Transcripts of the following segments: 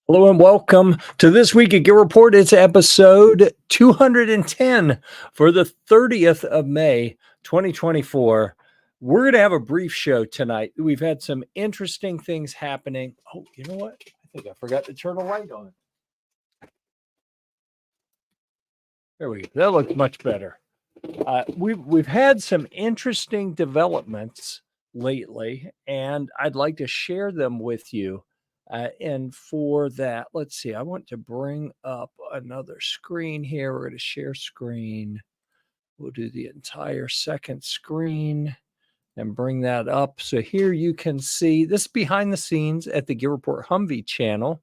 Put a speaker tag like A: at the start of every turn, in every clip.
A: Hello and welcome to this week at GearReport. It's episode 210 for the 30th of May, 2024. We're going to have a brief show tonight. We've had some interesting things happening. Oh, you know what? I think I forgot to turn the light on. There we go. That looks much better. We've had some interesting developments lately, and I'd like to share them with you. And for that, let's see, I want to bring up another screen here. We're going to share screen. We'll do the entire second screen and bring that up. So here you can see this behind the scenes at the GearReport Humvee channel.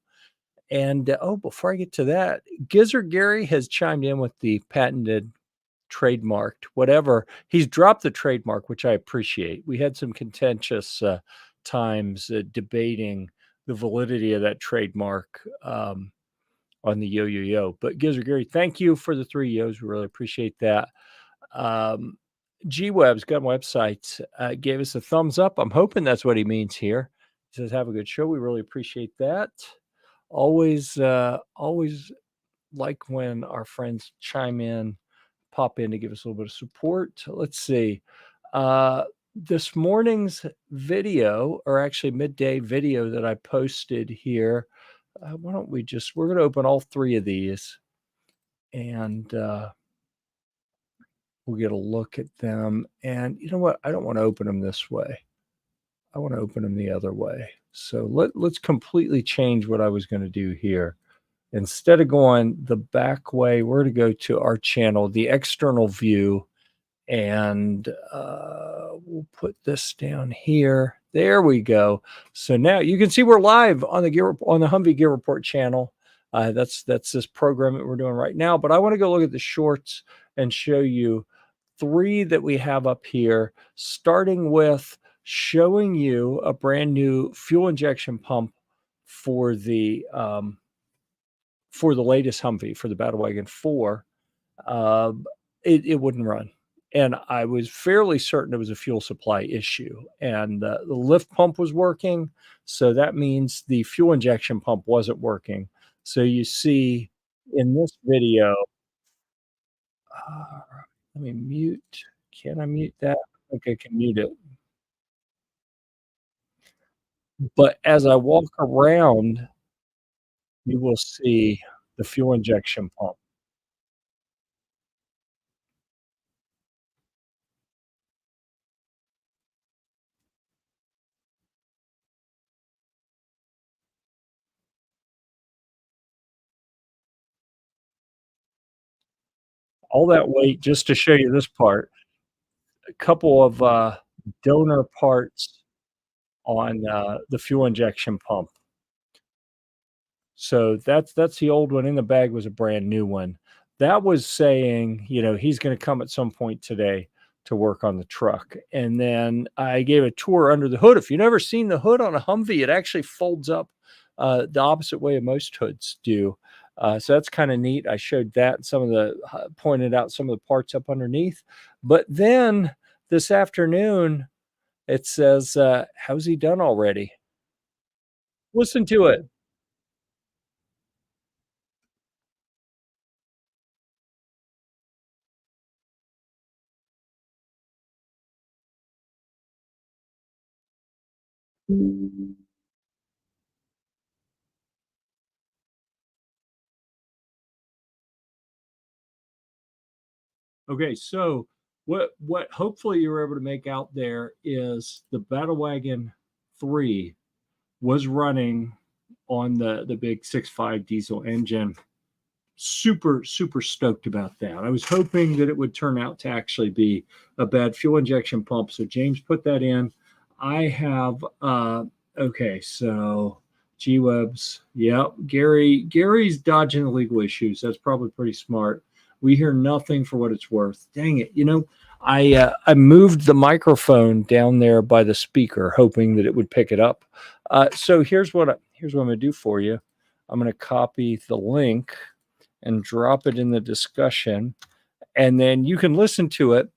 A: And before I get to that, Gizzard Gary has chimed in with the patented trademarked whatever. He's dropped the trademark, which I appreciate. We had some contentious times debating the validity of that trademark on the yo. But Gizzard Gary, thank you for the 3 yos. We really appreciate that. GWeb's gun website gave us a thumbs up. I'm hoping that's what he means here. He says, have a good show. We really appreciate that. Always like when our friends chime in, pop in to give us a little bit of support. Let's see. This morning's video, or actually midday video that I posted here, why don't we we're going to open all 3 of these and we'll get a look at them. And you know what? I don't want to open them this way. I want to open them the other way. So let's completely change what I was going to do here. Instead of going the back way, we're going to go to our channel, the external view, and we'll put this down here. There we go. So now you can see we're live on the Humvee GearReport channel. That's this program that we're doing right now. But I want to go look at the shorts and show you 3 that we have up here, starting with showing you a brand new fuel injection pump for the latest Humvee, for the Battlewagon 4. It wouldn't run. And I was fairly certain it was a fuel supply issue. And the lift pump was working. So that means the fuel injection pump wasn't working. So you see in this video, let me mute. Can I mute that? I think I can mute it. But as I walk around, you will see the fuel injection pump. All that weight just to show you this part. A couple of donor parts on the fuel injection pump. So that's the old one. In the bag was a brand new one. That was saying, he's going to come at some point today to work on the truck. And then I gave a tour under the hood. If you've never seen the hood on a Humvee, it actually folds up the opposite way most hoods do. So that's kind of neat. I showed that, pointed out some of the parts up underneath. But then this afternoon, it says, how's he done already? Listen to it. Okay, so what hopefully you were able to make out there is the Battlewagon 3 was running on the big 6.5 diesel engine. Super stoked about that. I was hoping that it would turn out to actually be a bad fuel injection pump. So James put that in. I have okay, so GWeb's, yep, Gary's dodging the legal issues. That's probably pretty smart. We hear nothing for what it's worth. Dang it. I moved the microphone down there by the speaker, hoping that it would pick it up. So here's what I'm going to do for you. I'm going to copy the link and drop it in the discussion, and then you can listen to it.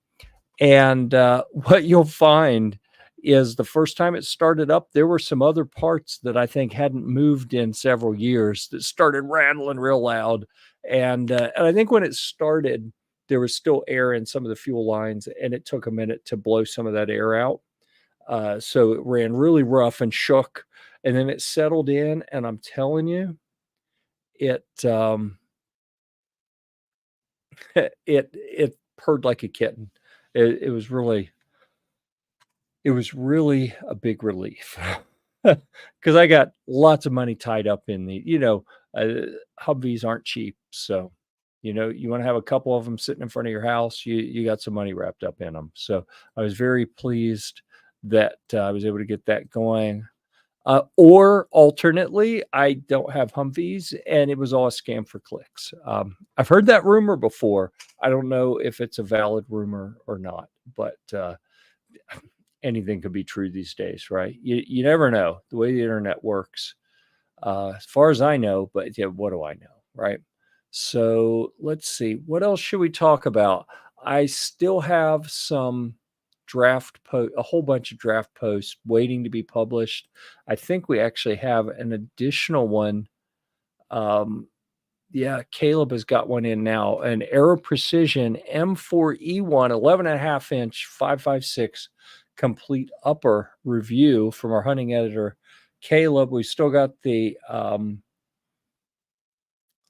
A: And what you'll find is the first time it started up, there were some other parts that I think hadn't moved in several years that started rattling real loud. And I think when it started, there was still air in some of the fuel lines, and it took a minute to blow some of that air out. So it ran really rough and shook, and then it settled in. And I'm telling you, it it purred like a kitten. It was really a big relief because I got lots of money tied up in Humvees aren't cheap. So, you want to have a couple of them sitting in front of your house, you got some money wrapped up in them. So I was very pleased that I was able to get that going. Or alternately, I don't have Humvees and it was all a scam for clicks. I've heard that rumor before. I don't know if it's a valid rumor or not, but anything could be true these days, right? You never know the way the internet works. As far as I know, but yeah, what do I know, right? So let's see, what else should we talk about? I still have some a whole bunch of draft posts waiting to be published. I think we actually have an additional one. Yeah, Caleb has got one in now, an Aero Precision M4E1 11.5-inch 5.56 complete upper review from our hunting editor, Caleb. We still got the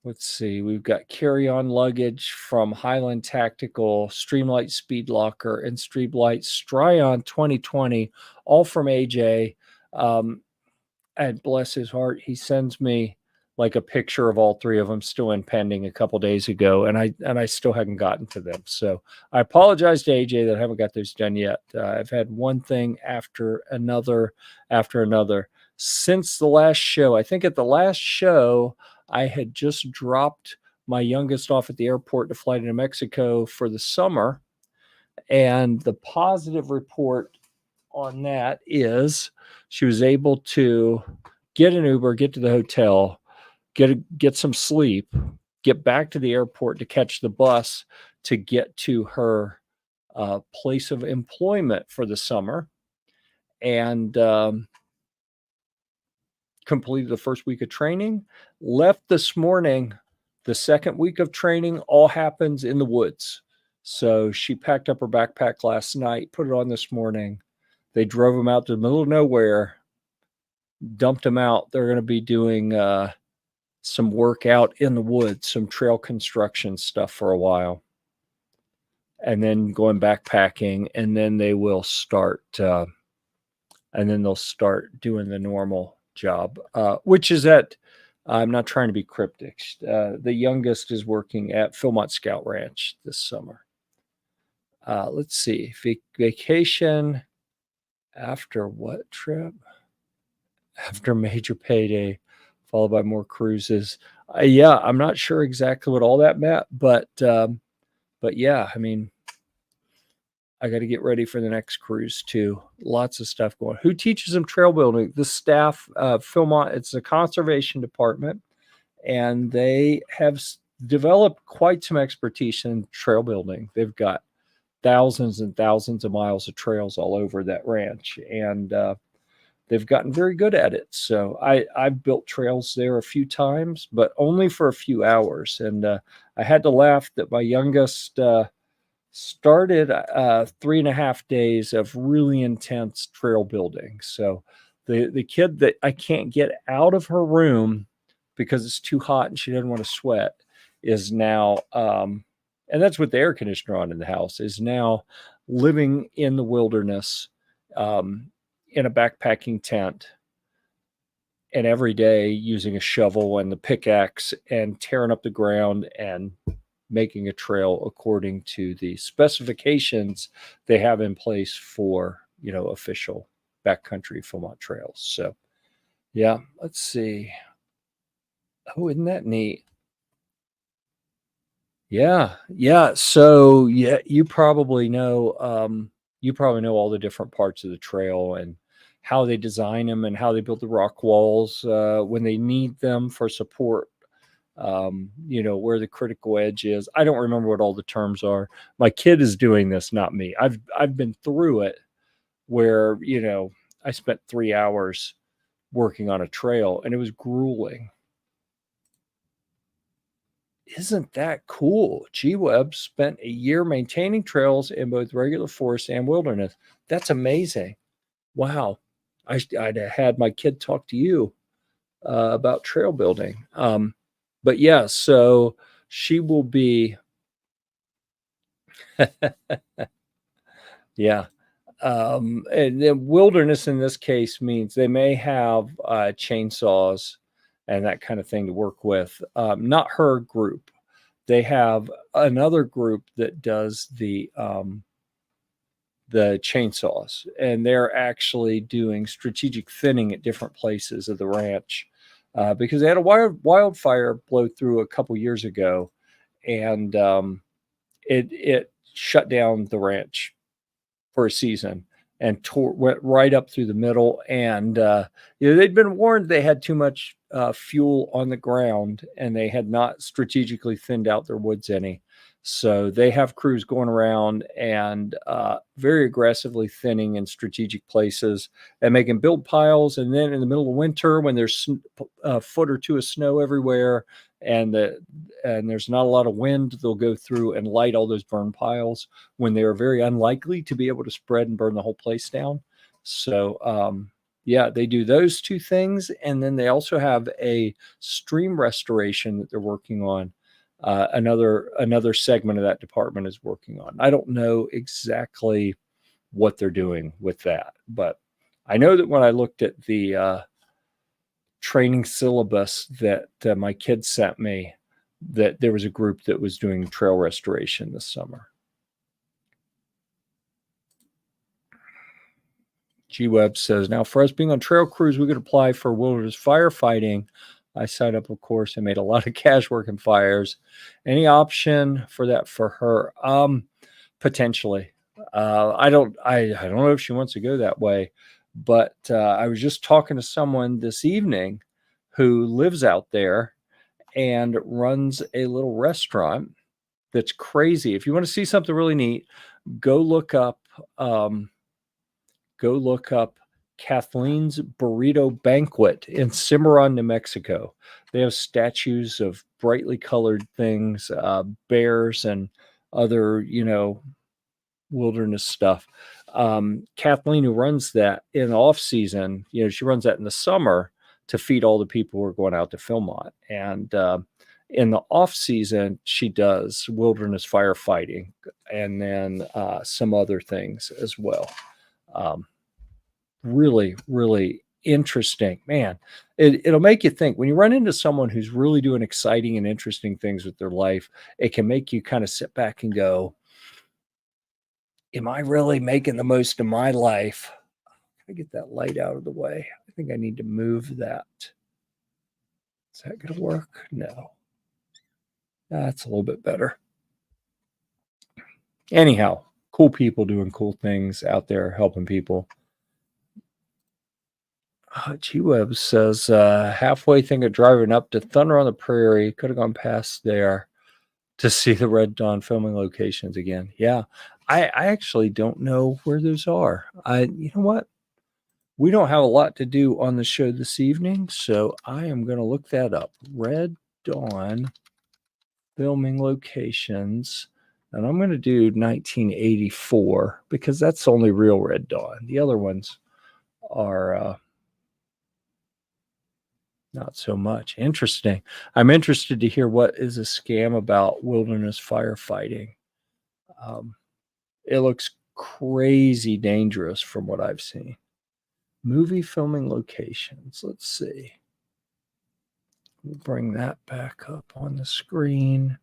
A: let's see, we've got carry-on luggage from Highland Tactical, Streamlight Speed Locker, and Streamlight Stryon 2020, all from AJ. And bless his heart, he sends me like a picture of all three of them still in pending a couple days ago, and I still haven't gotten to them. So I apologize to AJ that I haven't got those done yet. I've had one thing after another since the last show. I think at the last show, I had just dropped my youngest off at the airport to fly to New Mexico for the summer, and the positive report on that is she was able to get an Uber, get to the hotel, get some sleep, get back to the airport to catch the bus to get to her place of employment for the summer, and completed the first week of training. Left this morning. The second week of training all happens in the woods. So she packed up her backpack last night, put it on this morning. They drove him out to the middle of nowhere, dumped him out. They're going to be doing some work out in the woods, some trail construction stuff for a while, and then going backpacking, and then they will start they'll start doing the normal job, which is at, I'm not trying to be cryptic, the youngest is working at Philmont Scout Ranch this summer. Let's see, vacation after what trip? After major payday, followed by more cruises. Yeah, I'm not sure exactly what all that meant, but yeah, I mean, I got to get ready for the next cruise too. Lots of stuff going. Who teaches them trail building? The staff, Philmont. It's a conservation department, and they have developed quite some expertise in trail building. They've got thousands and thousands of miles of trails all over that ranch, and they've gotten very good at it. So I've built trails there a few times, but only for a few hours. And I had to laugh that my youngest started 3.5 days of really intense trail building. So the kid that I can't get out of her room because it's too hot and she doesn't want to sweat is now, and that's with the air conditioner on in the house, is now living in the wilderness in a backpacking tent, and every day using a shovel and the pickaxe and tearing up the ground and making a trail according to the specifications they have in place for, official backcountry Philmont trails. So yeah, let's see. Oh, isn't that neat? Yeah. So yeah, you probably know all the different parts of the trail and how they design them and how they build the rock walls when they need them for support. Where the critical edge is. I don't remember what all the terms are. My kid is doing this, not me. I've been through it, where, I spent 3 hours working on a trail and it was grueling. Isn't that cool? G-Web spent a year maintaining trails in both regular forest and wilderness. That's amazing. Wow. I'd had my kid talk to you about trail building. But yeah, so she will be, yeah. And then wilderness in this case means they may have chainsaws and that kind of thing to work with. Not her group. They have another group that does the chainsaws, and they're actually doing strategic thinning at different places of the ranch because they had a wildfire blow through a couple years ago, and it shut down the ranch for a season and went right up through the middle. And they'd been warned they had too much fuel on the ground, and they had not strategically thinned out their woods any. So they have crews going around and very aggressively thinning in strategic places and making build piles. And then in the middle of winter, when there's a foot or two of snow everywhere and there's not a lot of wind, they'll go through and light all those burn piles when they are very unlikely to be able to spread and burn the whole place down. So yeah, they do those two things. And then they also have a stream restoration that they're working on. Another segment of that department is working on. I don't know exactly what they're doing with that, but I know that when I looked at the training syllabus that my kids sent me, that there was a group that was doing trail restoration this summer. G-Web says, now for us being on trail crews, we could apply for wilderness firefighting. I signed up, of course, and made a lot of cash working fires. Any option for that for her? Potentially. I don't know if she wants to go that way, but I was just talking to someone this evening who lives out there and runs a little restaurant that's crazy. If you want to see something really neat, go look up Kathleen's Burrito Banquet in Cimarron, New Mexico. They have statues of brightly colored things, bears and other, wilderness stuff. Kathleen, who runs that in the off season, she runs that in the summer to feed all the people who are going out to Philmont. And in the off season, she does wilderness firefighting and then some other things as well. Really, really interesting, man. It'll make you think when you run into someone who's really doing exciting and interesting things with their life. It can make you kind of sit back and go, am I really making the most of my life? Can I get that light out of the way? I think I need to move that. Is that going to work? No. That's a little bit better. Anyhow, cool people doing cool things out there, helping people. G-Web says, halfway think of driving up to Thunder on the Prairie. Could have gone past there to see the Red Dawn filming locations again. Yeah, I actually don't know where those are. You know what? We don't have a lot to do on the show this evening, so I am going to look that up. Red Dawn filming locations. And I'm going to do 1984 because that's the only real Red Dawn. The other ones are not so much. Interesting. I'm interested to hear what is a scam about wilderness firefighting. It looks crazy dangerous from what I've seen. Movie filming locations. Let's see. We'll bring that back up on the screen.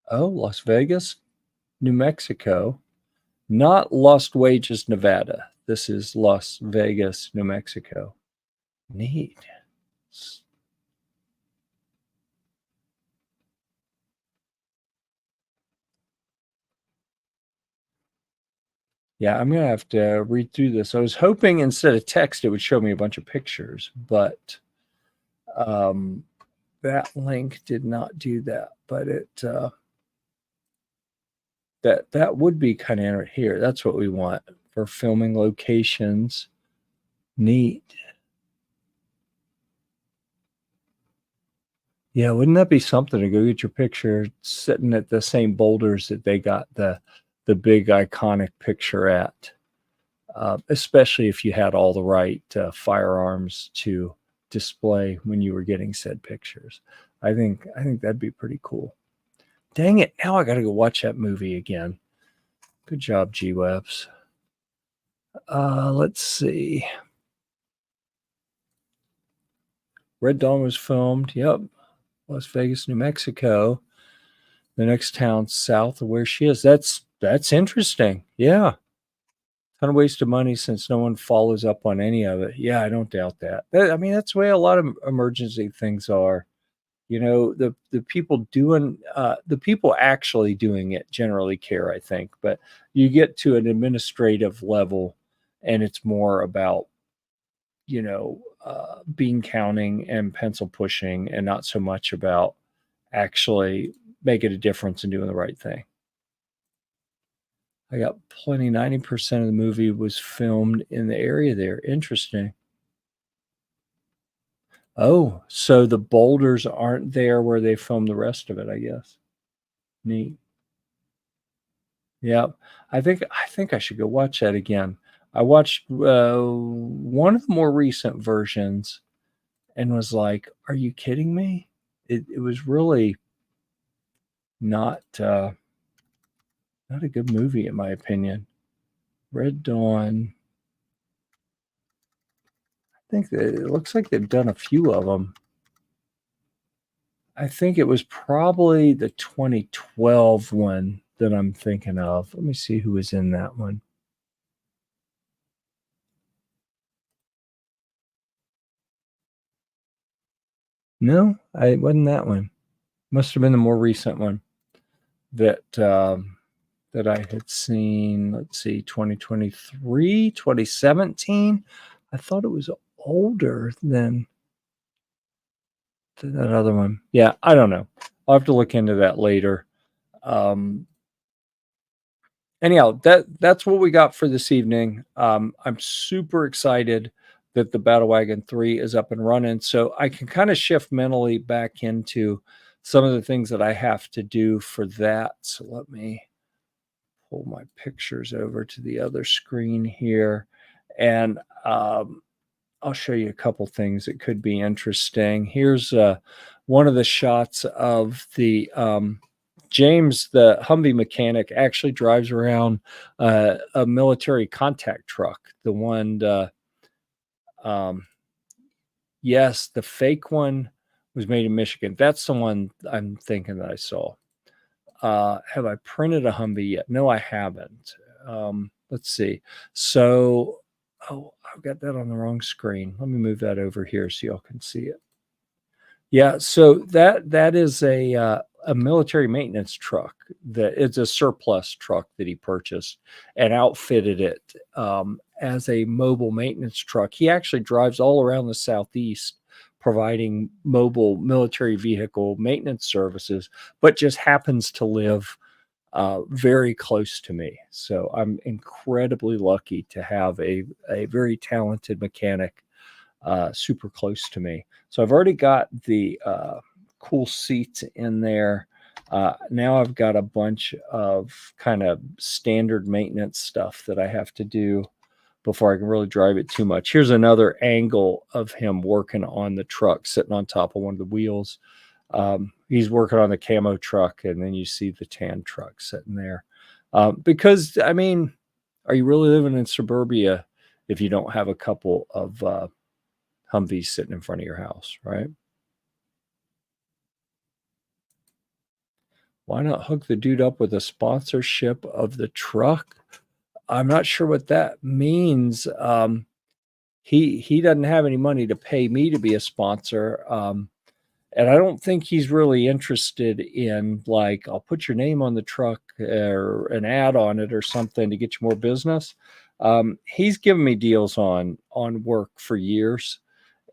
A: Oh, Las Vegas, New Mexico. Not Lost Wages, Nevada. This is Las Vegas, New Mexico. Neat. Yeah, I'm going to have to read through this. I was hoping instead of text, it would show me a bunch of pictures, but that link did not do that. But That would be kind of here. That's what we want for filming locations. Neat. Yeah, wouldn't that be something to go get your picture sitting at the same boulders that they got the big iconic picture at? Especially if you had all the right firearms to display when you were getting said pictures. I think that'd be pretty cool. Dang it! Now I got to go watch that movie again. Good job, G-Webs. Let's see. Red Dawn was filmed. Yep, Las Vegas, New Mexico. The next town south of where she is. That's interesting. Yeah. Ton of waste of money since no one follows up on any of it. Yeah, I don't doubt that. I mean, that's the way a lot of emergency things are. You know, the people doing the people actually doing it generally care, I think, but you get to an administrative level and it's more about, bean counting and pencil pushing and not so much about actually making a difference and doing the right thing. I got plenty. 90% of the movie was filmed in the area there. Interesting. Oh, so the boulders aren't there where they filmed the rest of it, I guess. Neat. Yeah. I think I should go watch that again. I watched one of the more recent versions and was like, "Are you kidding me?" It was really not not a good movie in my opinion. Red Dawn. I think that it looks like they've done a few of them. I think it was probably the 2012 one that I'm thinking of. Let me see who was in that one. No, it wasn't that one. Must have been the more recent one that I had seen. Let's see, 2023, 2017. I thought it was older than that other one. Yeah, I don't know. I'll have to look into that later. Um, Anyhow, that's what we got for this evening. I'm super excited that the Battlewagon 3 is up and running, so I can kind of shift mentally back into some of the things that I have to do for that. So let me pull my pictures over to the other screen here, and I'll show you a couple things that could be interesting. Here's one of the shots of the James, the Humvee mechanic, actually drives around a military contact truck. The one, yes, the fake one was made in Michigan. That's the one I'm thinking that I saw. Have I printed a Humvee yet? No, I haven't. Let's see. So, oh, I've got that on the wrong screen. Let me move that over here so y'all can see it. Yeah, so that is a military maintenance truck. That it's a surplus truck that he purchased and outfitted it as a mobile maintenance truck. He actually drives all around the Southeast providing mobile military vehicle maintenance services, but just happens to live very close to me. So I'm incredibly lucky to have a very talented mechanic super close to me. So I've already got the cool seats in there. Now I've got a bunch of kind of standard maintenance stuff that I have to do before I can really drive it too much. Here's another angle of him working on the truck, sitting on top of one of the wheels. He's working on the camo truck, and then you see the tan truck sitting there. Because, I mean, are you really living in suburbia if you don't have a couple of Humvees sitting in front of your house, right? Why not hook the dude up with a sponsorship of the truck? I'm not sure what that means. He doesn't have any money to pay me to be a sponsor. And I don't think he's really interested in, like, I'll put your name on the truck or an ad on it or something to get you more business. He's given me deals on work for years.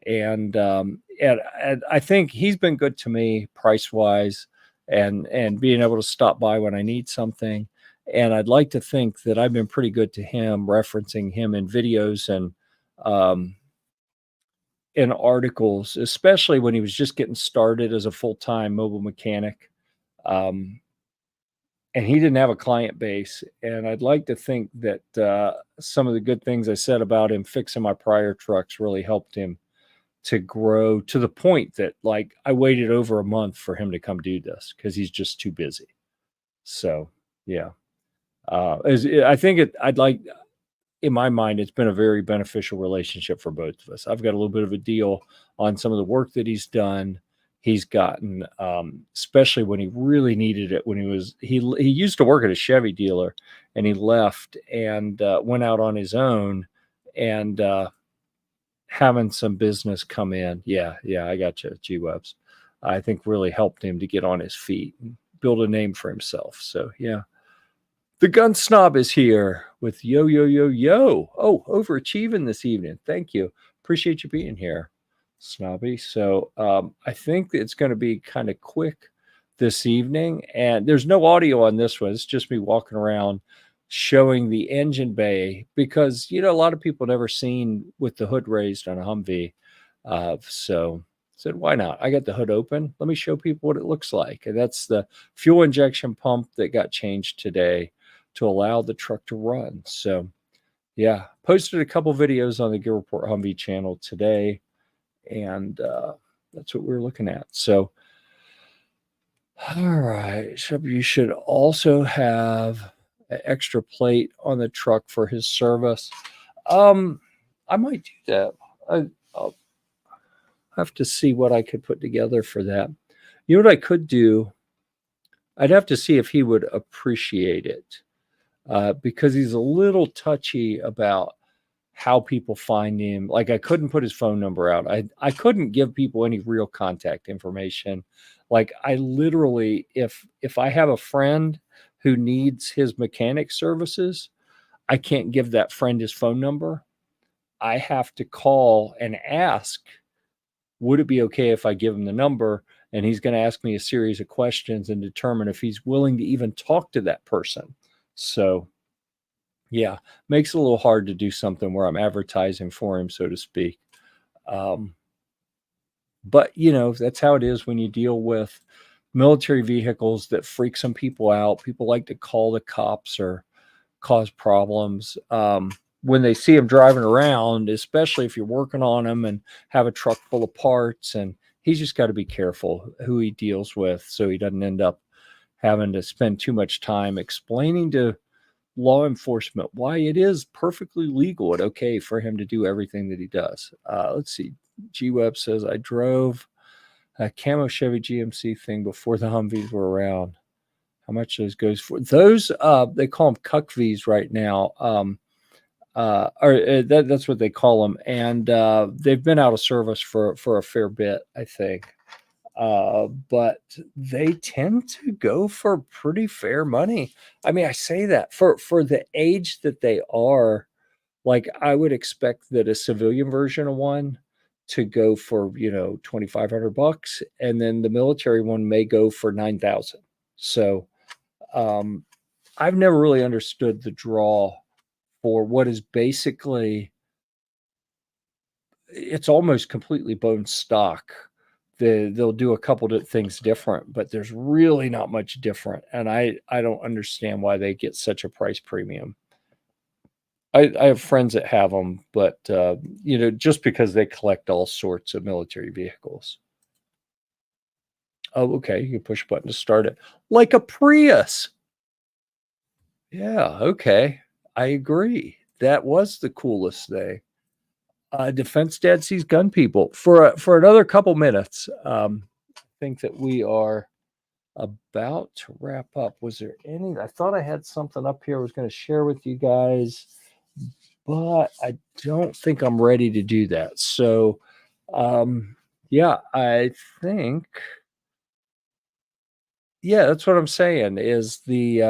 A: And I think he's been good to me price wise and being able to stop by when I need something. And I'd like to think that I've been pretty good to him, referencing him in videos and um, in articles, especially when he was just getting started as a full-time mobile mechanic. Um, and he didn't have a client base. And I'd like to think that some of the good things I said about him fixing my prior trucks really helped him to grow to the point that, like, I waited over a month for him to come do this because he's just too busy. So, yeah. I think I'd like, in my mind, it's been a very beneficial relationship for both of us. I've got a little bit of a deal on some of the work that he's done. He's gotten, especially when he really needed it. When he used to work at a Chevy dealer, and he left and went out on his own, and having some business come in. Yeah, I got you, G Webs. I think really helped him to get on his feet and build a name for himself. So yeah. The gun snob is here with yo, yo, yo, yo. Oh, overachieving this evening. Thank you. Appreciate you being here, Snobby. So I think it's going to be kind of quick this evening. And there's no audio on this one. It's just me walking around showing the engine bay because, a lot of people never seen with the hood raised on a Humvee. So said, why not? I got the hood open. Let me show people what it looks like. And that's the fuel injection pump that got changed today to allow the truck to run. So yeah, posted a couple videos on the GearReport Humvee channel today, and that's what we're looking at. So all right, so you should also have an extra plate on the truck for his service. I might do that. I'll have to see what I could put together for that. You know what I could do? I'd have to see if he would appreciate it. Because he's a little touchy about how people find him. Like, I couldn't put his phone number out. I couldn't give people any real contact information. Like, I literally, if I have a friend who needs his mechanic services, I can't give that friend his phone number. I have to call and ask, would it be okay if I give him the number? And he's going to ask me a series of questions and determine if he's willing to even talk to that person. So yeah, makes it a little hard to do something where I'm advertising for him, so to speak. But that's how it is when you deal with military vehicles that freak some people out. People like to call the cops or cause problems when they see him driving around, especially if you're working on him and have a truck full of parts. And he's just got to be careful who he deals with so he doesn't end up having to spend too much time explaining to law enforcement why it is perfectly legal and okay for him to do everything that he does. Let's see. G-Web says, I drove a camo Chevy GMC thing before the Humvees were around. How much those goes for? Those, they call them Cuckvees right now. That's what they call them. And they've been out of service for a fair bit, I think. But they tend to go for pretty fair money. I mean, I say that for the age that they are, like, I would expect that a civilian version of one to go for, $2,500, and then the military one may go for 9,000. So, I've never really understood the draw for what is basically, it's almost completely bone stock. They'll do a couple of things different, but there's really not much different. And I don't understand why they get such a price premium. I have friends that have them, but just because they collect all sorts of military vehicles. Oh, okay. You can push a button to start it, like a Prius. Yeah, okay. I agree. That was the coolest thing. Defense Dad sees gun people for another couple minutes. I think that we are about to wrap up. Was there any? I thought I had something up here I was going to share with you guys, but I don't think I'm ready to do that. So, yeah, I think, yeah, that's what I'm saying. Is the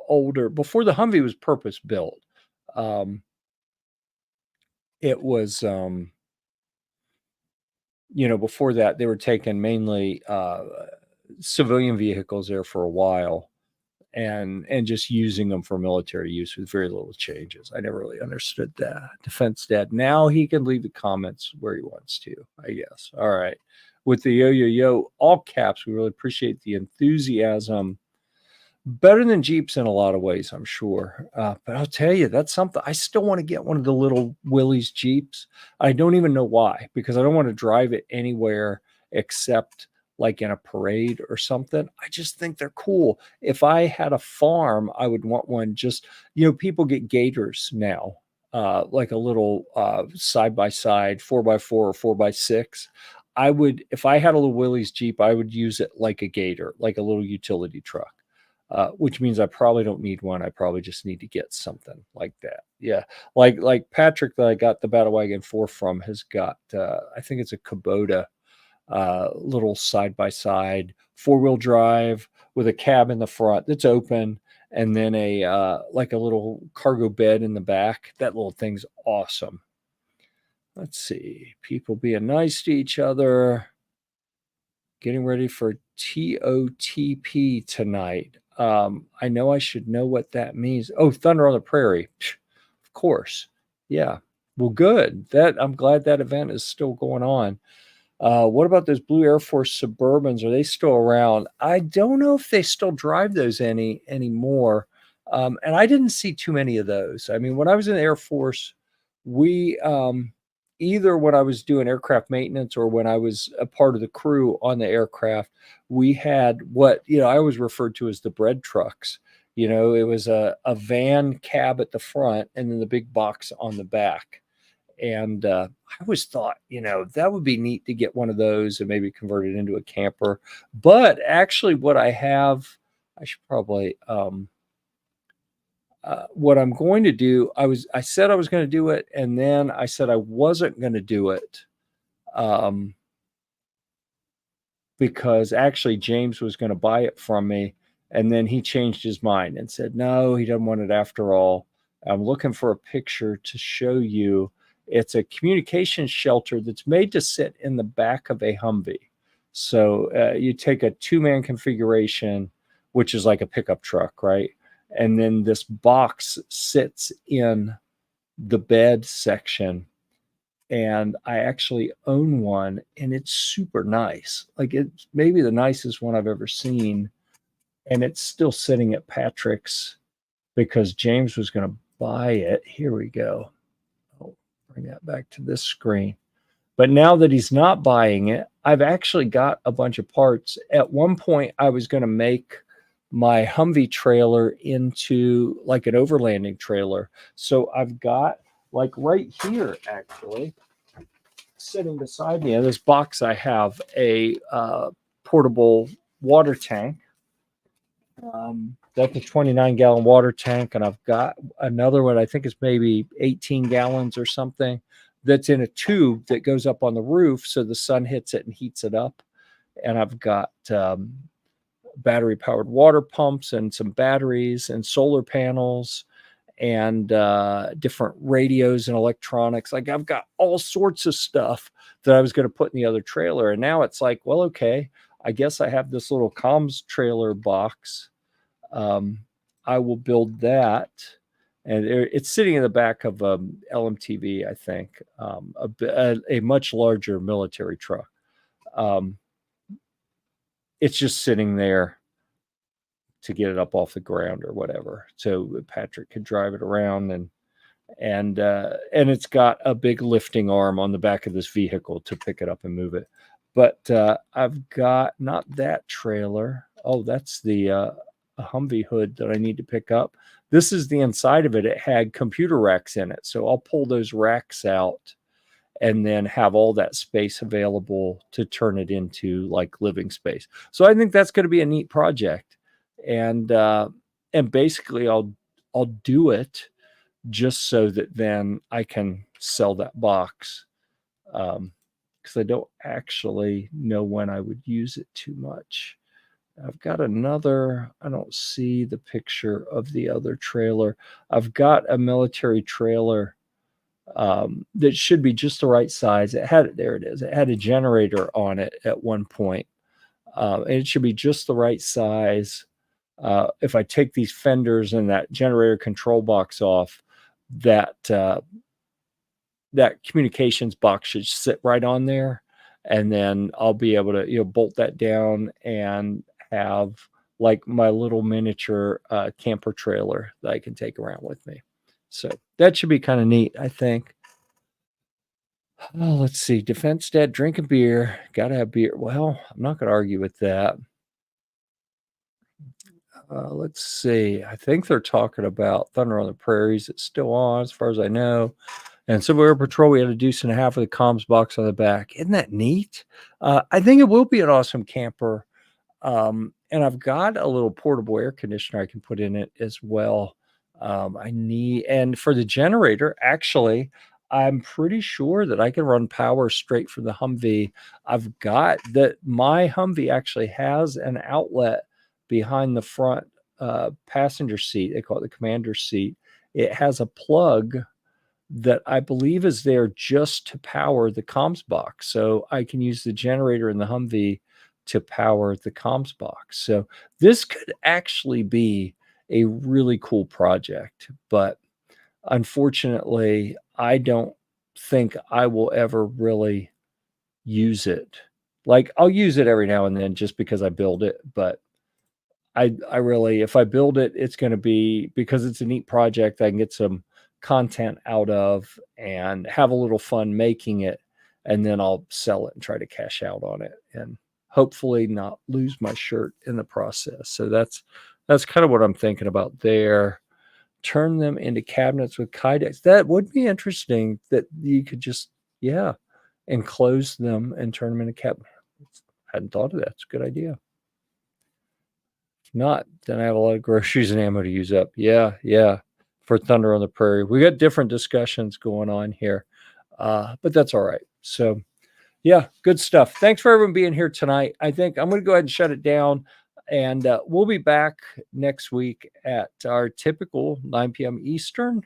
A: older, before the Humvee was purpose built, um, it was before that, they were taking mainly civilian vehicles there for a while. and just using them for military use with very little changes. I never really understood that. Defense Dad. Now he can leave the comments where he wants to, I guess. All right. With the yo, all caps, we really appreciate the enthusiasm. Better than Jeeps in a lot of ways, I'm sure. But I'll tell you, that's something. I still want to get one of the little Willys Jeeps. I don't even know why, because I don't want to drive it anywhere except like in a parade or something. I just think they're cool. If I had a farm, I would want one. Just, people get Gators now, like a little side by side, 4x4 or 4x6. I would, if I had a little Willys Jeep, I would use it like a Gator, like a little utility truck. Which means I probably don't need one. I probably just need to get something like that. Yeah, like Patrick that I got the Battlewagon 4 from has got, I think it's a Kubota little side-by-side 4-wheel drive with a cab in the front that's open, and then a like a little cargo bed in the back. That little thing's awesome. Let's see. People being nice to each other. Getting ready for TOTP tonight. I know I should know what that means. Oh, Thunder on the Prairie. Of course. Yeah. Well, good. I'm glad that event is still going on. What about those Blue Air Force Suburbans? Are they still around? I don't know if they still drive those anymore. And I didn't see too many of those. I mean, when I was in the Air Force, we either when I was doing aircraft maintenance or when I was a part of the crew on the aircraft, we had what, I always referred to as the bread trucks. It was a van cab at the front and then the big box on the back. And I always thought, that would be neat to get one of those and maybe convert it into a camper. But actually what I have, I should probably, what I'm going to do, I said I was going to do it, and then I said I wasn't going to do it, because actually James was going to buy it from me, and then he changed his mind and said no, he doesn't want it after all. I'm looking for a picture to show you. It's a communications shelter that's made to sit in the back of a Humvee. So you take a 2-man configuration, which is like a pickup truck, right? And then this box sits in the bed section. And I actually own one, and it's super nice. Like, it's maybe the nicest one I've ever seen. And it's still sitting at Patrick's because James was going to buy it. Here we go. I'll bring that back to this screen. But now that he's not buying it, I've actually got a bunch of parts. At one point, I was going to make my Humvee trailer into like an overlanding trailer. So I've got, like, right here, actually, sitting beside me in this box, I have a portable water tank. That's a 29-gallon water tank, and I've got another one, I think it's maybe 18 gallons or something, that's in a tube that goes up on the roof so the sun hits it and heats it up. And I've got battery-powered water pumps and some batteries and solar panels and different radios and electronics. Like, I've got all sorts of stuff that I was going to put in the other trailer. And now it's like, well, okay, I guess I have this little comms trailer box. I will build that. And it's sitting in the back of LMTV, I think, a much larger military truck. It's just sitting there to get it up off the ground or whatever, so Patrick could drive it around, and it's got a big lifting arm on the back of this vehicle to pick it up and move it. But I've got not that trailer. Oh, that's the Humvee hood that I need to pick up. This is the inside of it. It had computer racks in it, so I'll pull those racks out and then have all that space available to turn it into like living space. So I think that's going to be a neat project. And basically I'll do it just so that then I can sell that box. Because I don't actually know when I would use it too much. I've got another, I don't see the picture of the other trailer. I've got a military trailer that should be just the right size. There it is. It had a generator on it at one point. And it should be just the right size if I take these fenders and that generator control box off, that that communications box should sit right on there, and then I'll be able to bolt that down and have like my little miniature camper trailer that I can take around with me. So that should be kind of neat, I think. Oh, let's see. Defense Dad drinking beer. Gotta have beer. Well, I'm not gonna argue with that. Let's see. I think they're talking about Thunder on the Prairies. It's still on, as far as I know. And Civil Air Patrol, we had a deuce and a half of the comms box on the back. Isn't that neat? I think it will be an awesome camper. And I've got a little portable air conditioner I can put in it as well. And for the generator, actually, I'm pretty sure that I can run power straight from the Humvee. I've got that my Humvee actually has an outlet behind the front passenger seat. They call it the commander seat. It has a plug that I believe is there just to power the comms box. So I can use the generator in the Humvee to power the comms box. So this could actually be a really cool project, but unfortunately, I don't think I will ever really use it. Like I'll use it every now and then just because I build it, but I really, if I build it, it's going to be because it's a neat project. I can get some content out of and have a little fun making it, and then I'll sell it and try to cash out on it, and hopefully not lose my shirt in the process. So that's kind of what I'm thinking about there. Turn them into cabinets with kydex. That would be interesting. That you could just enclose them and turn them into cabinets. Hadn't thought of that. It's a good idea. Not, then I have a lot of groceries and ammo to use up. Yeah, for Thunder on the Prairie. We got different discussions going on here, but that's all right. So, yeah, good stuff. Thanks for everyone being here tonight. I think I'm going to go ahead and shut it down, and we'll be back next week at our typical 9 p.m. Eastern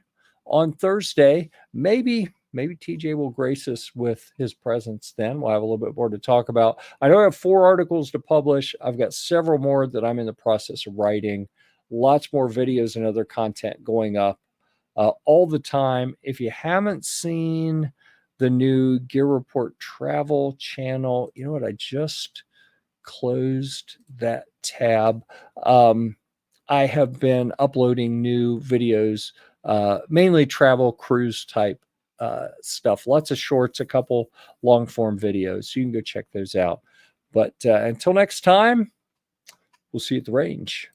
A: on Thursday. Maybe TJ will grace us with his presence then. We'll have a little bit more to talk about. I know I have 4 articles to publish. I've got several more that I'm in the process of writing. Lots more videos and other content going up all the time. If you haven't seen the new Gear Report travel channel, you know what? I just closed that tab. I have been uploading new videos, mainly travel cruise type stuff. Lots of shorts, a couple long form videos. So you can go check those out. But until next time, we'll see you at the range.